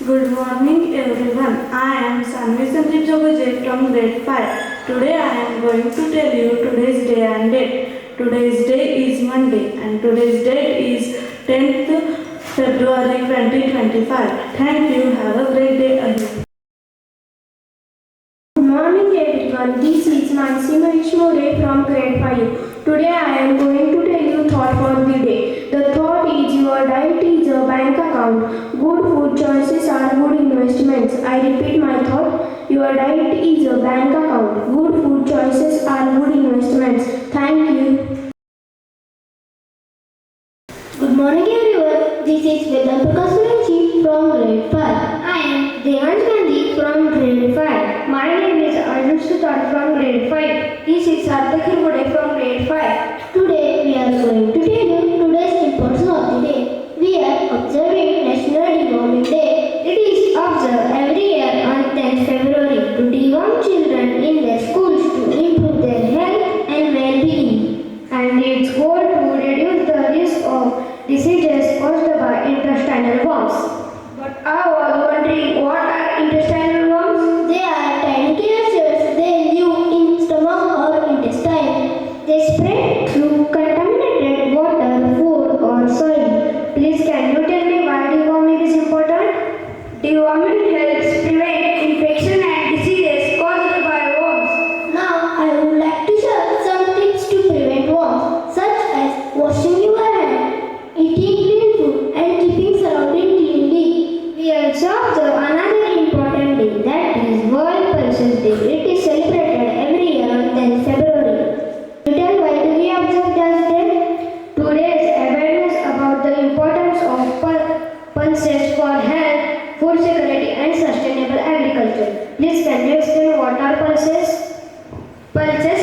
Good morning everyone. I am Sanvi Sandeep Jogoje from grade 5. Today I am going to tell you today's day and date. Today's day is Monday and today's date is 10th February 2025. Thank you. Have a great day ahead. Good morning everyone. This is Mansi Maheshwari from grade 5. Today I am going to tell you thought for the day. The thought is your diet is a bank account. Good food choices are good investments. I repeat my thought. Your diet is a bank account. Good food choices are good investments. Thank you. Good morning everyone. This is Vedanta Kasuranchi from grade 5. I am Devansh Gandhi from grade 5. My name is Anushka from grade 5. This is Shraddha Olympiad from grade 5. Today we are going to tell you today's importance of the day. We are observing National Deworming Day. It is observed every year on 10th February to deworm children in their schools to improve their health and well-being. And its goal to reduce the risk of diseases caused by intestinal worms. But I was wondering, what are intestinal worms? They are tiny creatures. They live in stomach or intestine. They spread through contaminated water, food or soil. Please can you tell me why deworming is important? Deworming helps prevent infection and diseases caused by worms. Now I would like to share some tips to prevent worms, such as washing your hands, eating clean food and keeping surroundings cleanly. We also observe another important day, that is World Pulses Day. It is celebrated every year on 10th February. Tell why do we observe this day? To raise awareness about the importance of pulses for health, food security and sustainable agriculture. Please can you explain what are pulses? Pulses